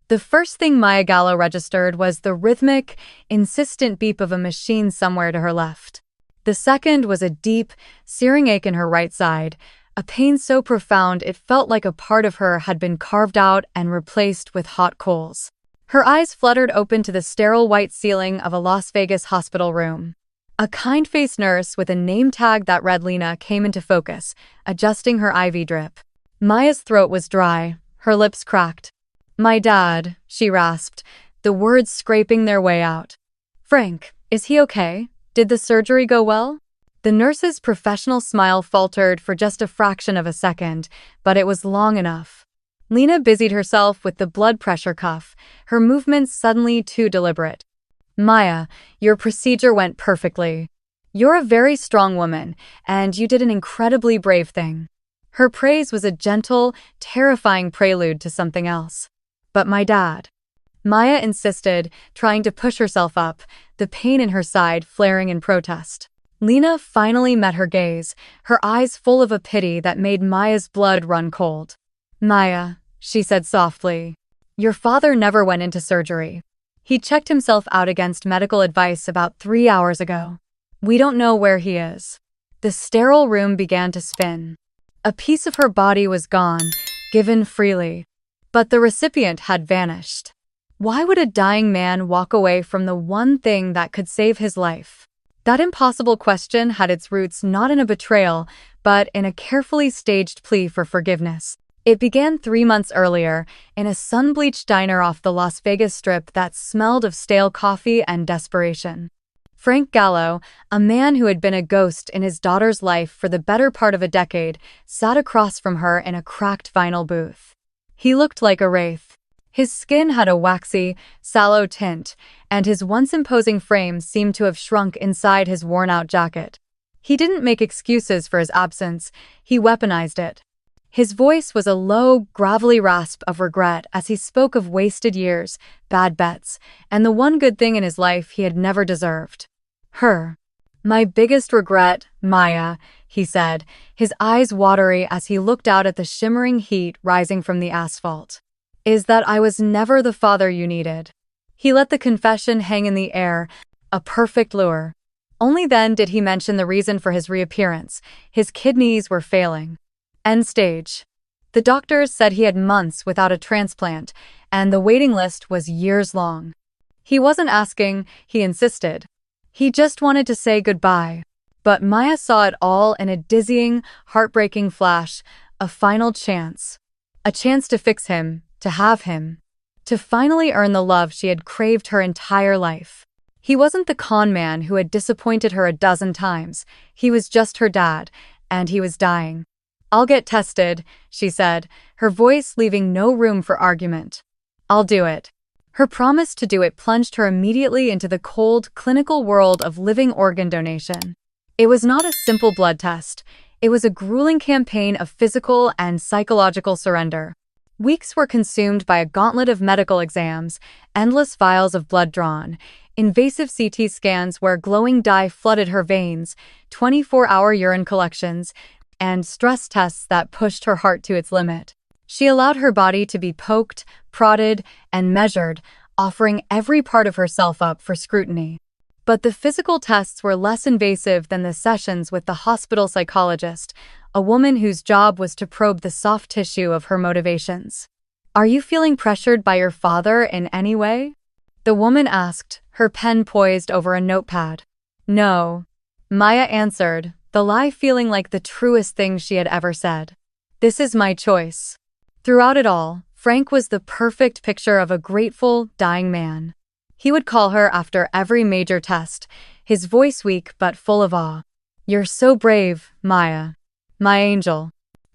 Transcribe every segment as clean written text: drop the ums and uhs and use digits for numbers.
The first thing Maya Gallo registered was the rhythmic, insistent beep of a machine somewhere to her left. The second was a deep, searing ache in her right side, a pain so profound it felt like a part of her had been carved out and replaced with hot coals. Her eyes fluttered open to the sterile white ceiling of a Las Vegas hospital room. A kind-faced nurse with a name tag that read Lena came into focus, adjusting her IV drip. Maya's throat was dry, her lips cracked. "My dad," she rasped, the words scraping their way out. "Frank, is he okay? Did the surgery go well?" The nurse's professional smile faltered for just a fraction of a second, but it was long enough. Lena busied herself with the blood pressure cuff, her movements suddenly too deliberate. "Maya, your procedure went perfectly. You're a very strong woman, and you did an incredibly brave thing." Her praise was a gentle, terrifying prelude to something else. "But my dad," Maya insisted, trying to push herself up, the pain in her side flaring in protest. Lena finally met her gaze, her eyes full of a pity that made Maya's blood run cold. "Maya," she said softly, "your father never went into surgery. He checked himself out against medical advice about 3 hours ago. We don't know where he is." The sterile room began to spin. A piece of her body was gone, given freely. But the recipient had vanished. Why would a dying man walk away from the one thing that could save his life? That impossible question had its roots not in a betrayal, but in a carefully staged plea for forgiveness. It began 3 months earlier, in a sun-bleached diner off the Las Vegas Strip that smelled of stale coffee and desperation. Frank Gallo, a man who had been a ghost in his daughter's life for the better part of a decade, sat across from her in a cracked vinyl booth. He looked like a wraith. His skin had a waxy, sallow tint, and his once imposing frame seemed to have shrunk inside his worn-out jacket. He didn't make excuses for his absence, he weaponized it. His voice was a low, gravelly rasp of regret as he spoke of wasted years, bad bets, and the one good thing in his life he had never deserved. Her. "My biggest regret, Maya," he said, his eyes watery as he looked out at the shimmering heat rising from the asphalt, "is that I was never the father you needed." He let the confession hang in the air, a perfect lure. Only then did he mention the reason for his reappearance. His kidneys were failing. End stage. The doctors said he had months without a transplant, and the waiting list was years long. He wasn't asking, he insisted. He just wanted to say goodbye. But Maya saw it all in a dizzying, heartbreaking flash, a final chance. A chance to fix him, to have him. To finally earn the love she had craved her entire life. He wasn't the con man who had disappointed her a dozen times. He was just her dad, and he was dying. "I'll get tested," she said, her voice leaving no room for argument. "I'll do it." Her promise to do it plunged her immediately into the cold, clinical world of living organ donation. It was not a simple blood test. It was a grueling campaign of physical and psychological surrender. Weeks were consumed by a gauntlet of medical exams, endless vials of blood drawn, invasive CT scans where glowing dye flooded her veins, 24-hour urine collections, and stress tests that pushed her heart to its limit. She allowed her body to be poked, prodded, and measured, offering every part of herself up for scrutiny. But the physical tests were less invasive than the sessions with the hospital psychologist, a woman whose job was to probe the soft tissue of her motivations. "Are you feeling pressured by your father in any way?" the woman asked, her pen poised over a notepad. "No," Maya answered, the lie feeling like the truest thing she had ever said. "This is my choice." Throughout it all, Frank was the perfect picture of a grateful, dying man. He would call her after every major test, his voice weak but full of awe. "You're so brave, Maya. My angel.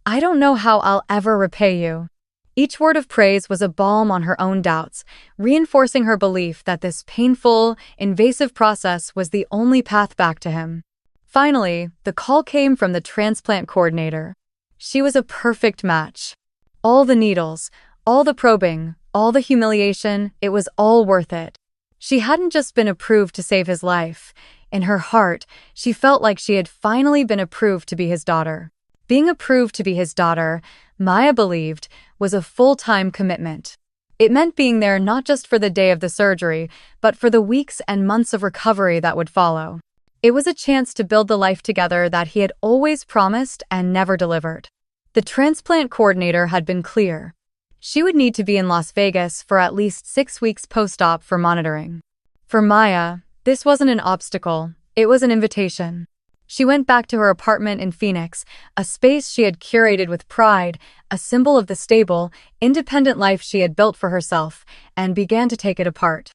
I don't know how I'll ever repay you." Each word of praise was a balm on her own doubts, reinforcing her belief that this painful, invasive process was the only path back to him. Finally, the call came from the transplant coordinator. She was a perfect match. All the needles, all the probing, all the humiliation, it was all worth it. She hadn't just been approved to save his life. In her heart, she felt like she had finally been approved to be his daughter. Being approved to be his daughter, Maya believed, was a full-time commitment. It meant being there not just for the day of the surgery, but for the weeks and months of recovery that would follow. It was a chance to build the life together that he had always promised and never delivered. The transplant coordinator had been clear. She would need to be in Las Vegas for at least 6 weeks post-op for monitoring. For Maya, this wasn't an obstacle, it was an invitation. She went back to her apartment in Phoenix, a space she had curated with pride, a symbol of the stable, independent life she had built for herself, and began to take it apart.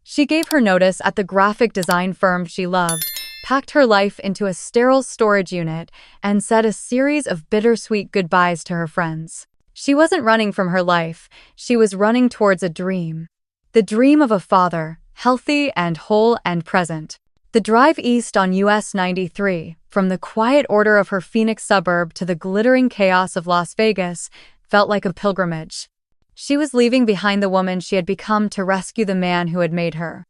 She gave her notice at the graphic design firm she loved, packed her life into a sterile storage unit, and said a series of bittersweet goodbyes to her friends. She wasn't running from her life, she was running towards a dream. The dream of a father, healthy and whole and present. The drive east on US 93, from the quiet order of her Phoenix suburb to the glittering chaos of Las Vegas, felt like a pilgrimage. She was leaving behind the woman she had become to rescue the man who had made her.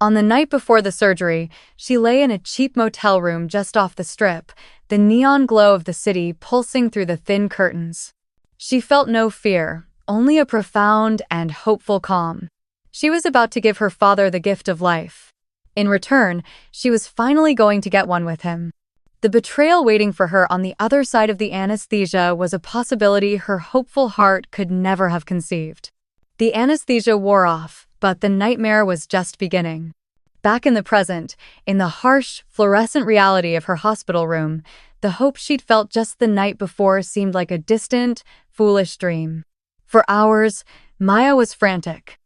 On the night before the surgery, she lay in a cheap motel room just off the strip, the neon glow of the city pulsing through the thin curtains. She felt no fear, only a profound and hopeful calm. She was about to give her father the gift of life. In return, she was finally going to get one with him. The betrayal waiting for her on the other side of the anesthesia was a possibility her hopeful heart could never have conceived. The anesthesia wore off, but the nightmare was just beginning. Back in the present, in the harsh, fluorescent reality of her hospital room, the hope she'd felt just the night before seemed like a distant, foolish dream. For hours, Maya was frantic.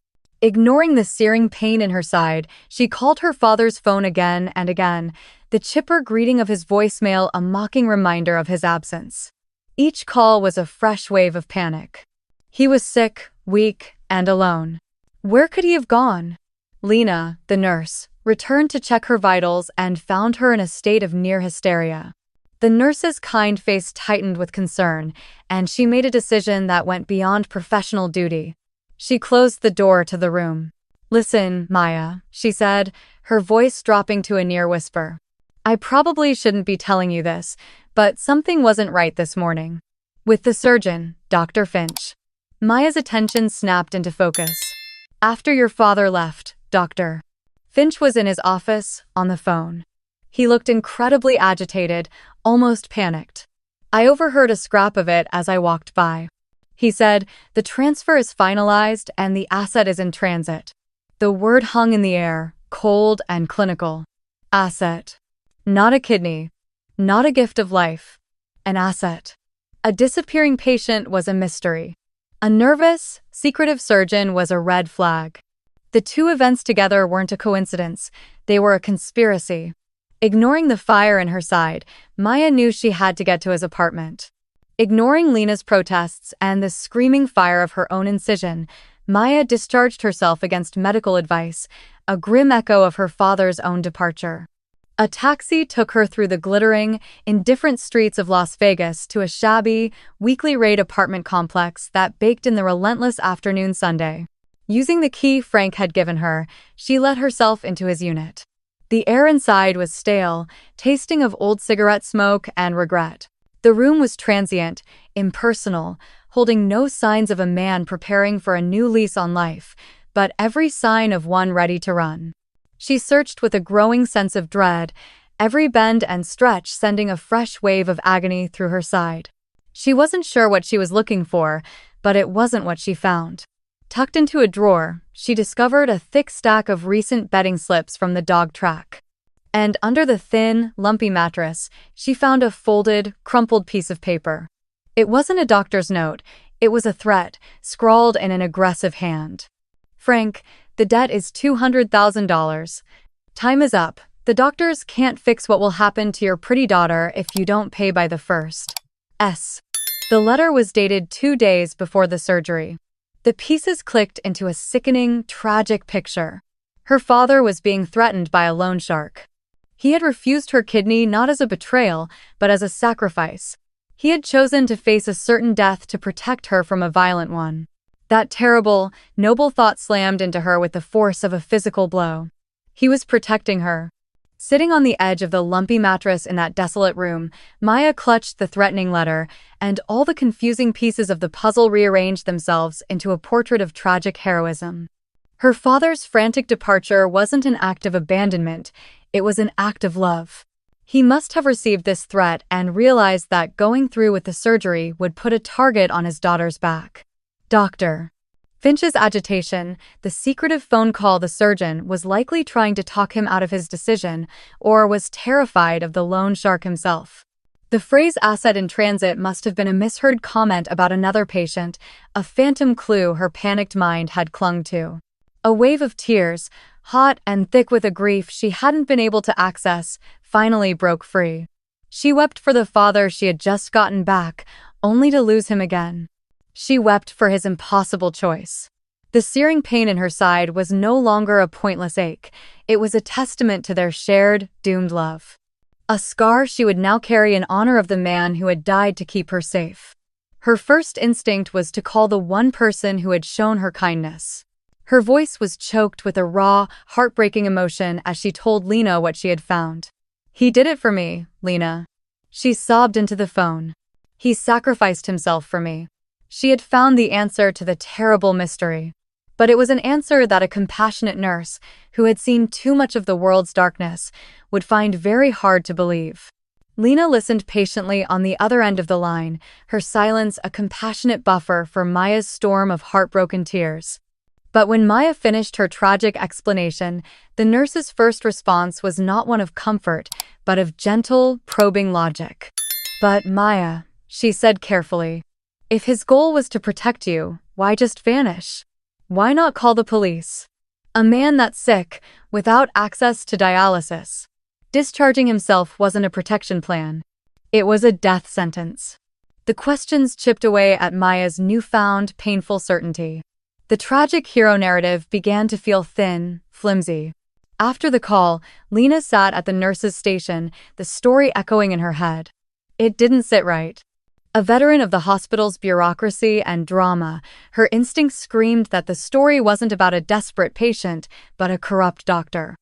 Ignoring the searing pain in her side, she called her father's phone again and again, the chipper greeting of his voicemail a mocking reminder of his absence. Each call was a fresh wave of panic. He was sick, weak, and alone. Where could he have gone? Lena, the nurse, returned to check her vitals and found her in a state of near hysteria. The nurse's kind face tightened with concern, and she made a decision that went beyond professional duty. She closed the door to the room. "Listen, Maya," she said, her voice dropping to a near whisper. "I probably shouldn't be telling you this, but something wasn't right this morning. With the surgeon, Dr. Finch." Maya's attention snapped into focus. "After your father left, Dr. Finch was in his office, on the phone. He looked incredibly agitated, almost panicked. I overheard a scrap of it as I walked by. He said, the transfer is finalized and the asset is in transit." The word hung in the air, cold and clinical. Asset. Not a kidney. Not a gift of life. An asset. A disappearing patient was a mystery. A nervous, secretive surgeon was a red flag. The two events together weren't a coincidence, they were a conspiracy. Ignoring the fire in her side, Maya knew she had to get to his apartment. Ignoring Lena's protests and the screaming fire of her own incision, Maya discharged herself against medical advice, a grim echo of her father's own departure. A taxi took her through the glittering, indifferent streets of Las Vegas to a shabby, weekly rate apartment complex that baked in the relentless afternoon Sunday. Using the key Frank had given her, she let herself into his unit. The air inside was stale, tasting of old cigarette smoke and regret. The room was transient, impersonal, holding no signs of a man preparing for a new lease on life, but every sign of one ready to run. She searched with a growing sense of dread, every bend and stretch sending a fresh wave of agony through her side. She wasn't sure what she was looking for, but it wasn't what she found. Tucked into a drawer, she discovered a thick stack of recent bedding slips from the dog track. And under the thin, lumpy mattress, she found a folded, crumpled piece of paper. It wasn't a doctor's note, it was a threat, scrawled in an aggressive hand. "Frank, the debt is $200,000. Time is up. The doctors can't fix what will happen to your pretty daughter if you don't pay by the 1st. S." The letter was dated 2 days before the surgery. The pieces clicked into a sickening, tragic picture. Her father was being threatened by a loan shark. He had refused her kidney not as a betrayal, but as a sacrifice. He had chosen to face a certain death to protect her from a violent one. That terrible, noble thought slammed into her with the force of a physical blow. He was protecting her. Sitting on the edge of the lumpy mattress in that desolate room, Maya clutched the threatening letter, and all the confusing pieces of the puzzle rearranged themselves into a portrait of tragic heroism. Her father's frantic departure wasn't an act of abandonment, it was an act of love. He must have received this threat and realized that going through with the surgery would put a target on his daughter's back. Dr. Finch's agitation, the secretive phone call the surgeon was likely trying to talk him out of his decision, or was terrified of the loan shark himself. The phrase asset in transit must have been a misheard comment about another patient, a phantom clue her panicked mind had clung to. A wave of tears, hot and thick with a grief she hadn't been able to access, finally broke free. She wept for the father she had just gotten back, only to lose him again. She wept for his impossible choice. The searing pain in her side was no longer a pointless ache. It was a testament to their shared, doomed love. A scar she would now carry in honor of the man who had died to keep her safe. Her first instinct was to call the one person who had shown her kindness. Her voice was choked with a raw, heartbreaking emotion as she told Lena what she had found. "He did it for me, Lena." She sobbed into the phone. "He sacrificed himself for me." She had found the answer to the terrible mystery. But it was an answer that a compassionate nurse, who had seen too much of the world's darkness, would find very hard to believe. Lena listened patiently on the other end of the line, her silence a compassionate buffer for Maya's storm of heartbroken tears. But when Maya finished her tragic explanation, the nurse's first response was not one of comfort, but of gentle, probing logic. "But Maya," she said carefully, "if his goal was to protect you, why just vanish? Why not call the police? A man that sick, without access to dialysis. Discharging himself wasn't a protection plan. It was a death sentence." The questions chipped away at Maya's newfound, painful certainty. The tragic hero narrative began to feel thin, flimsy. After the call, Lena sat at the nurse's station, the story echoing in her head. It didn't sit right. A veteran of the hospital's bureaucracy and drama, her instincts screamed that the story wasn't about a desperate patient, but a corrupt doctor.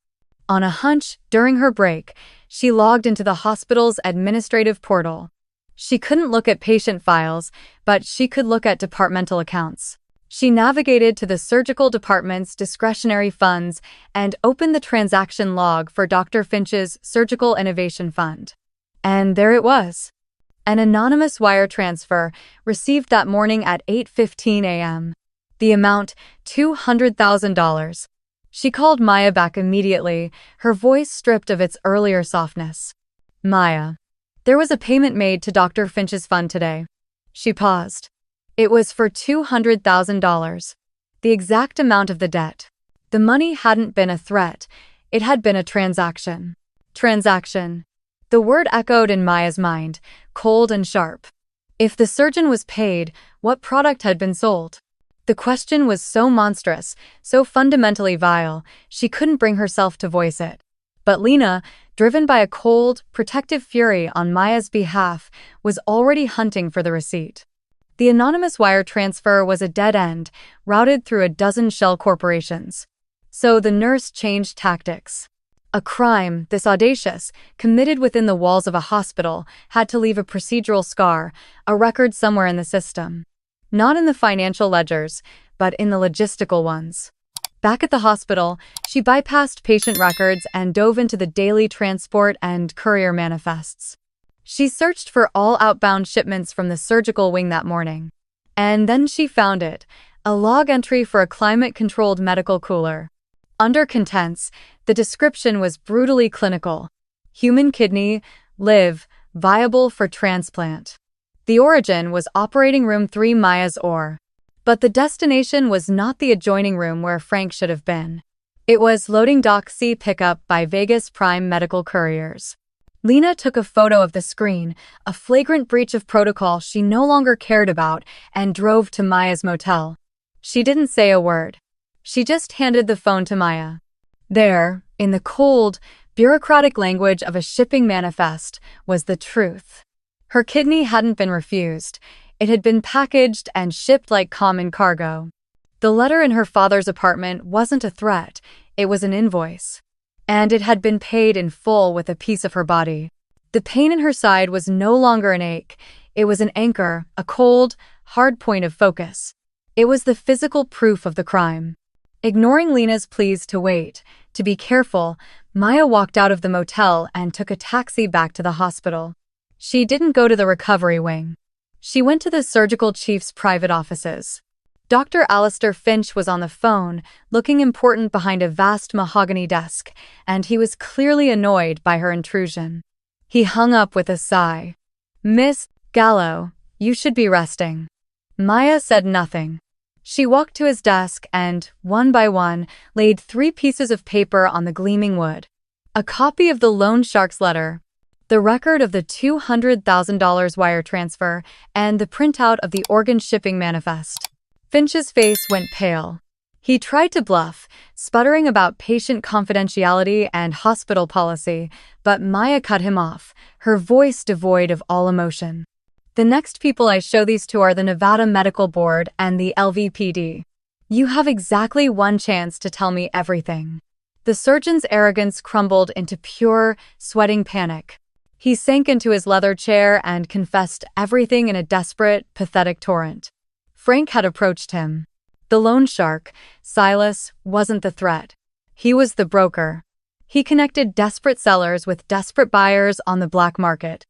On a hunch, during her break, she logged into the hospital's administrative portal. She couldn't look at patient files, but she could look at departmental accounts. She navigated to the surgical department's discretionary funds and opened the transaction log for Dr. Finch's Surgical Innovation Fund. And there it was. An anonymous wire transfer received that morning at 8:15 a.m. The amount, $200,000. She called Maya back immediately, her voice stripped of its earlier softness. "Maya, there was a payment made to Dr. Finch's fund today." She paused. It was for $200,000, the exact amount of the debt. The money hadn't been a threat, it had been a transaction. Transaction. The word echoed in Maya's mind, cold and sharp. If the surgeon was paid, what product had been sold? The question was so monstrous, so fundamentally vile, she couldn't bring herself to voice it. But Lena, driven by a cold, protective fury on Maya's behalf, was already hunting for the receipt. The anonymous wire transfer was a dead end, routed through a dozen shell corporations. So the nurse changed tactics. A crime, this audacious, committed within the walls of a hospital, had to leave a procedural scar, a record somewhere in the system. Not in the financial ledgers, but in the logistical ones. Back at the hospital, she bypassed patient records and dove into the daily transport and courier manifests. She searched for all outbound shipments from the surgical wing that morning. And then she found it, a log entry for a climate-controlled medical cooler. Under contents, the description was brutally clinical. Human kidney, live, viable for transplant. The origin was operating room 3 Maya's OR. But the destination was not the adjoining room where Frank should have been. It was loading dock C pickup by Vegas Prime Medical Couriers. Lena took a photo of the screen, a flagrant breach of protocol she no longer cared about, and drove to Maya's motel. She didn't say a word. She just handed the phone to Maya. There, in the cold, bureaucratic language of a shipping manifest, was the truth. Her kidney hadn't been refused. It had been packaged and shipped like common cargo. The letter in her father's apartment wasn't a threat, it was an invoice. and it had been paid in full with a piece of her body. The pain in her side was no longer an ache. It was an anchor, a cold, hard point of focus. It was the physical proof of the crime. Ignoring Lena's pleas to wait, to be careful, Maya walked out of the motel and took a taxi back to the hospital. She didn't go to the recovery wing. She went to the surgical chief's private offices. Dr. Alistair Finch was on the phone, looking important behind a vast mahogany desk, and he was clearly annoyed by her intrusion. He hung up with a sigh. "Miss Gallo, you should be resting." Maya said nothing. She walked to his desk and, one by one, laid 3 pieces of paper on the gleaming wood. A copy of the loan shark's letter, the record of the $200,000 wire transfer, and the printout of the organ shipping manifest. Finch's face went pale. He tried to bluff, sputtering about patient confidentiality and hospital policy, but Maya cut him off, her voice devoid of all emotion. "The next people I show these to are the Nevada Medical Board and the LVPD. You have exactly 1 chance to tell me everything." The surgeon's arrogance crumbled into pure, sweating panic. He sank into his leather chair and confessed everything in a desperate, pathetic torrent. Frank had approached him. The loan shark, Silas, wasn't the threat. He was the broker. He connected desperate sellers with desperate buyers on the black market.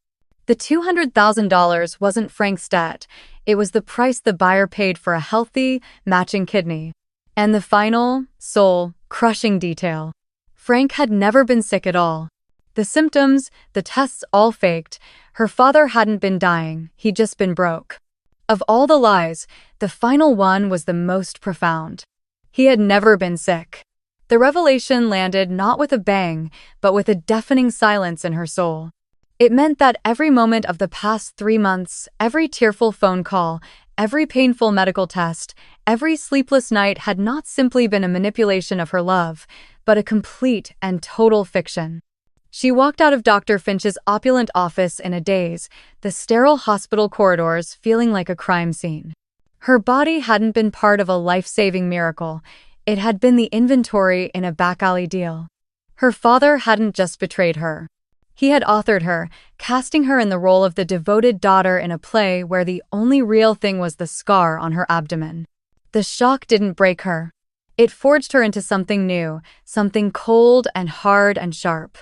The $200,000 wasn't Frank's debt. It was the price the buyer paid for a healthy, matching kidney. And the final, soul-crushing detail. Frank had never been sick at all. The symptoms, the tests all faked. Her father hadn't been dying, he'd just been broke. Of all the lies, the final one was the most profound. He had never been sick. The revelation landed not with a bang, but with a deafening silence in her soul. It meant that every moment of the past 3 months, every tearful phone call, every painful medical test, every sleepless night had not simply been a manipulation of her love, but a complete and total fiction. She walked out of Dr. Finch's opulent office in a daze, the sterile hospital corridors feeling like a crime scene. Her body hadn't been part of a life-saving miracle. It had been the inventory in a back-alley deal. Her father hadn't just betrayed her. He had authored her, casting her in the role of the devoted daughter in a play where the only real thing was the scar on her abdomen. The shock didn't break her. It forged her into something new, something cold and hard and sharp.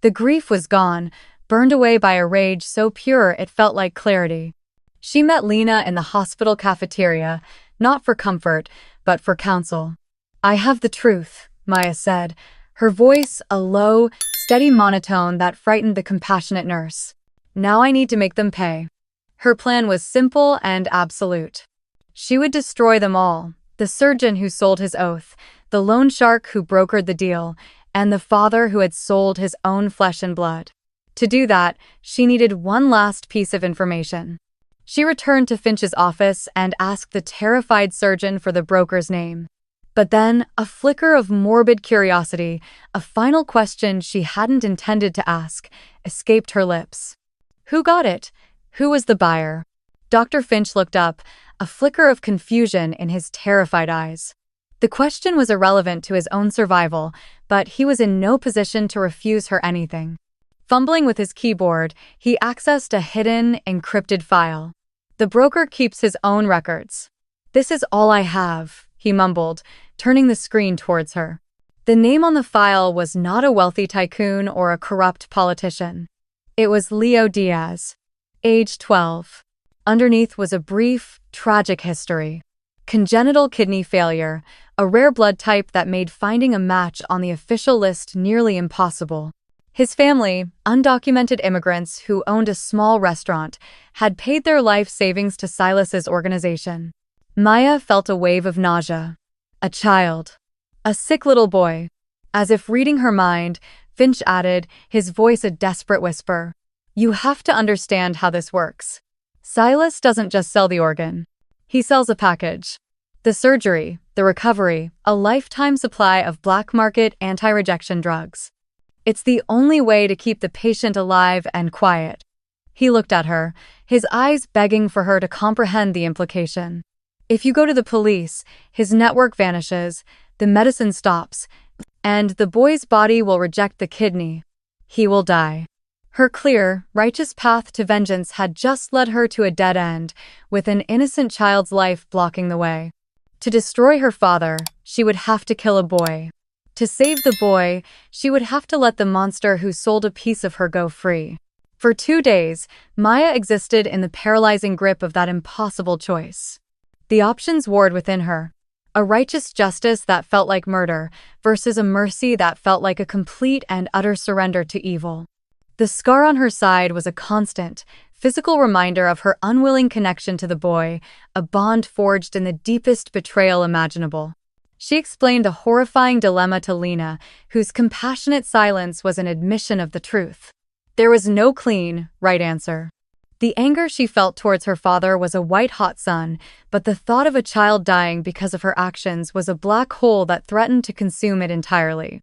The grief was gone, burned away by a rage so pure it felt like clarity. She met Lena in the hospital cafeteria, not for comfort, but for counsel. "I have the truth," Maya said, her voice a low, steady monotone that frightened the compassionate nurse. "Now I need to make them pay." Her plan was simple and absolute. She would destroy them all, the surgeon who sold his oath, the loan shark who brokered the deal, and the father who had sold his own flesh and blood. To do that, she needed one last piece of information. She returned to Finch's office and asked the terrified surgeon for the broker's name. But then, a flicker of morbid curiosity, a final question she hadn't intended to ask, escaped her lips. "Who got it? Who was the buyer?" Dr. Finch looked up, a flicker of confusion in his terrified eyes. The question was irrelevant to his own survival, but he was in no position to refuse her anything. Fumbling with his keyboard, he accessed a hidden, encrypted file. "The broker keeps his own records." "This is all I have," he mumbled, turning the screen towards her. The name on the file was not a wealthy tycoon or a corrupt politician. It was Leo Diaz, age 12. Underneath was a brief, tragic history. Congenital kidney failure, a rare blood type that made finding a match on the official list nearly impossible. His family, undocumented immigrants who owned a small restaurant, had paid their life savings to Silas's organization. Maya felt a wave of nausea. A child. A sick little boy. As if reading her mind, Finch added, his voice a desperate whisper. "You have to understand how this works. Silas doesn't just sell the organ. He sells a package. The surgery, the recovery, a lifetime supply of black market anti-rejection drugs. It's the only way to keep the patient alive and quiet." He looked at her, his eyes begging for her to comprehend the implication. If you go to the police, his network vanishes, the medicine stops, And the boy's body will reject the kidney. He will die. Her clear, righteous path to vengeance had just led her to a dead end, with an innocent child's life blocking the way. To destroy her father, she would have to kill a boy. To save the boy, she would have to let the monster who sold a piece of her go free. For 2 days, Maya existed in the paralyzing grip of that impossible choice. The options warred within her. A righteous justice that felt like murder versus a mercy that felt like a complete and utter surrender to evil. The scar on her side was a constant, physical reminder of her unwilling connection to the boy, a bond forged in the deepest betrayal imaginable. She explained the horrifying dilemma to Lena, whose compassionate silence was an admission of the truth. There was no clean, right answer. The anger she felt towards her father was a white-hot sun, but the thought of a child dying because of her actions was a black hole that threatened to consume it entirely.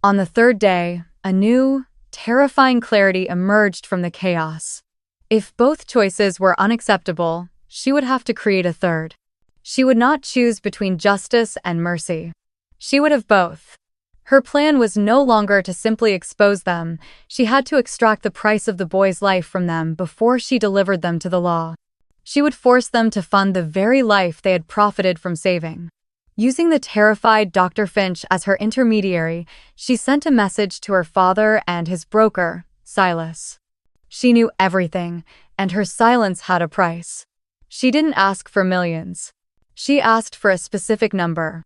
On the 3rd day, a new, terrifying clarity emerged from the chaos. If both choices were unacceptable, she would have to create a third. She would not choose between justice and mercy. She would have both. Her plan was no longer to simply expose them. She had to extract the price of the boy's life from them before she delivered them to the law. She would force them to fund the very life they had profited from saving. Using the terrified Dr. Finch as her intermediary, she sent a message to her father and his broker, Silas. She knew everything, and her silence had a price. She didn't ask for millions. She asked for a specific number.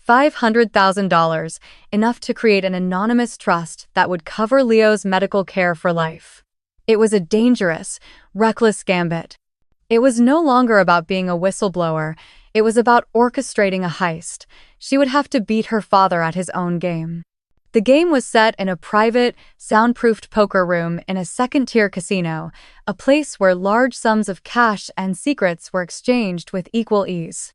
$500,000, enough to create an anonymous trust that would cover Leo's medical care for life. It was a dangerous, reckless gambit. It was no longer about being a whistleblower. It was about orchestrating a heist. She would have to beat her father at his own game. The game was set in a private, soundproofed poker room in a second-tier casino, a place where large sums of cash and secrets were exchanged with equal ease.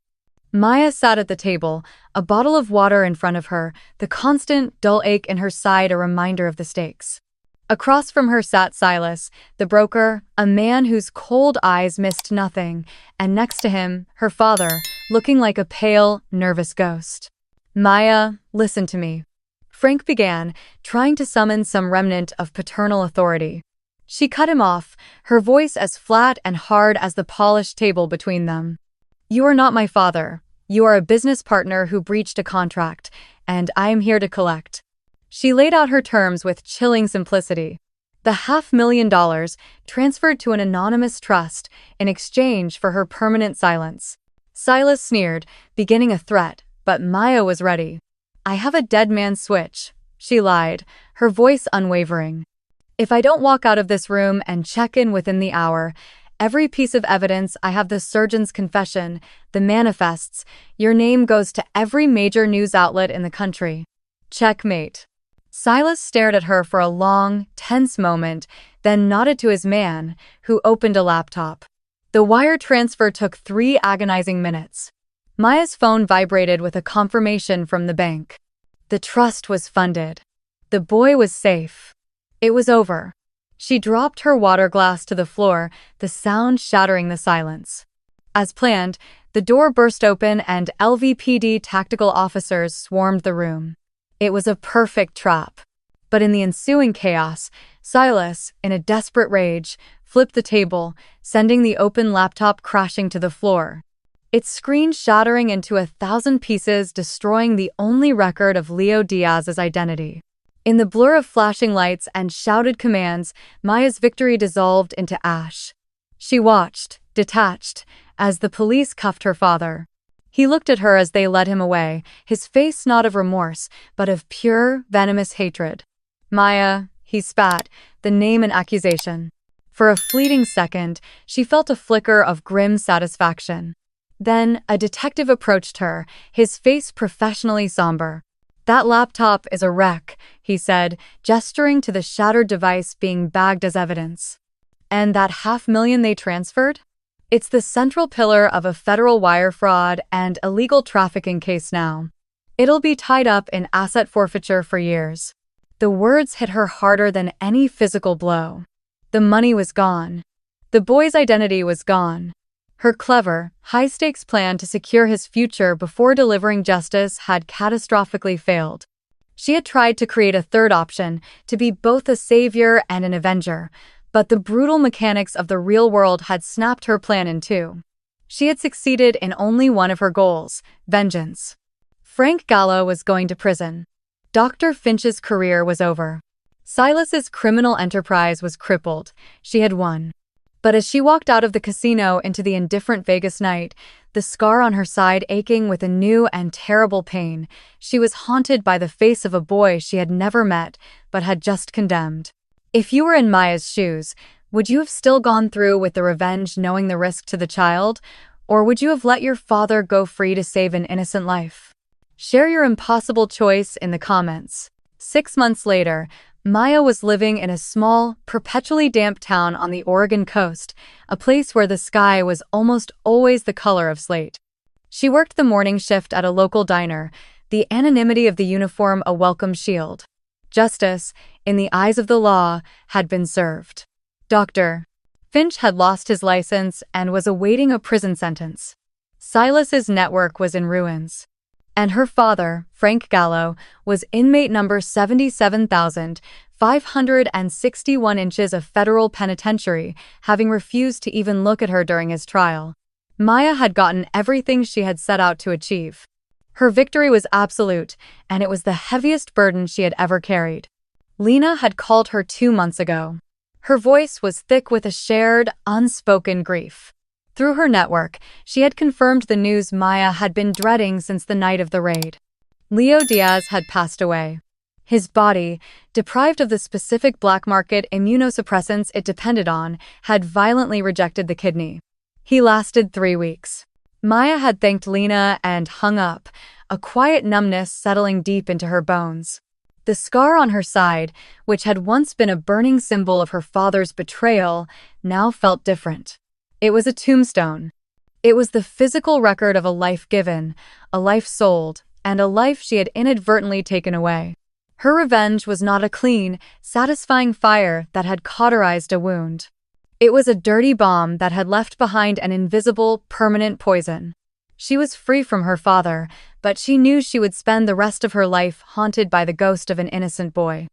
Maya sat at the table, a bottle of water in front of her, the constant, dull ache in her side a reminder of the stakes. Across from her sat Silas, the broker, a man whose cold eyes missed nothing, and next to him, her father, looking like a pale, nervous ghost. "Maya, listen to me," Frank began, trying to summon some remnant of paternal authority. She cut him off, her voice as flat and hard as the polished table between them. "You are not my father. You are a business partner who breached a contract, and I am here to collect." She laid out her terms with chilling simplicity. The $500,000 transferred to an anonymous trust in exchange for her permanent silence. Silas sneered, beginning a threat, but Maya was ready. "I have a dead man's switch," she lied, her voice unwavering. "If I don't walk out of this room and check in within the hour, every piece of evidence, I have the surgeon's confession, the manifests, your name goes to every major news outlet in the country. Checkmate." Silas stared at her for a long, tense moment, then nodded to his man, who opened a laptop. The wire transfer took 3 agonizing minutes. Maya's phone vibrated with a confirmation from the bank. The trust was funded. The boy was safe. It was over. She dropped her water glass to the floor, the sound shattering the silence. As planned, the door burst open and LVPD tactical officers swarmed the room. It was a perfect trap. But in the ensuing chaos, Silas, in a desperate rage, flipped the table, sending the open laptop crashing to the floor. Its screen shattering into 1,000 pieces, destroying the only record of Leo Diaz's identity. In the blur of flashing lights and shouted commands, Maya's victory dissolved into ash. She watched, detached, as the police cuffed her father. He looked at her as they led him away, his face not of remorse, but of pure, venomous hatred. "Maya," he spat, the name an accusation. For a fleeting second, she felt a flicker of grim satisfaction. Then, a detective approached her, his face professionally somber. "That laptop is a wreck," he said, gesturing to the shattered device being bagged as evidence. "And that $500,000 they transferred? It's the central pillar of a federal wire fraud and illegal trafficking case now. It'll be tied up in asset forfeiture for years." The words hit her harder than any physical blow. The money was gone. The boy's identity was gone. Her clever, high-stakes plan to secure his future before delivering justice had catastrophically failed. She had tried to create a third option, to be both a savior and an avenger, but the brutal mechanics of the real world had snapped her plan in two. She had succeeded in only one of her goals: vengeance. Frank Gallo was going to prison. Dr. Finch's career was over. Silas's criminal enterprise was crippled. She had won. But as she walked out of the casino into the indifferent Vegas night, the scar on her side aching with a new and terrible pain, she was haunted by the face of a boy she had never met but had just condemned. If you were in Maya's shoes, would you have still gone through with the revenge knowing the risk to the child, or would you have let your father go free to save an innocent life? Share your impossible choice in the comments. 6 months later, Maya was living in a small, perpetually damp town on the Oregon coast, a place where the sky was almost always the color of slate. She worked the morning shift at a local diner, the anonymity of the uniform a welcome shield. Justice, in the eyes of the law, had been served. Dr. Finch had lost his license and was awaiting a prison sentence. Silas's network was in ruins. And her father, Frank Gallo, was inmate number 77,561 inches of federal penitentiary, having refused to even look at her during his trial. Maya had gotten everything she had set out to achieve. Her victory was absolute, and it was the heaviest burden she had ever carried. Lena had called her 2 months ago. Her voice was thick with a shared, unspoken grief. Through her network, she had confirmed the news Maya had been dreading since the night of the raid. Leo Diaz had passed away. His body, deprived of the specific black market immunosuppressants it depended on, had violently rejected the kidney. He lasted 3 weeks. Maya had thanked Lena and hung up, a quiet numbness settling deep into her bones. The scar on her side, which had once been a burning symbol of her father's betrayal, now felt different. It was a tombstone. It was the physical record of a life given, a life sold, and a life she had inadvertently taken away. Her revenge was not a clean, satisfying fire that had cauterized a wound. It was a dirty bomb that had left behind an invisible, permanent poison. She was free from her father, but she knew she would spend the rest of her life haunted by the ghost of an innocent boy.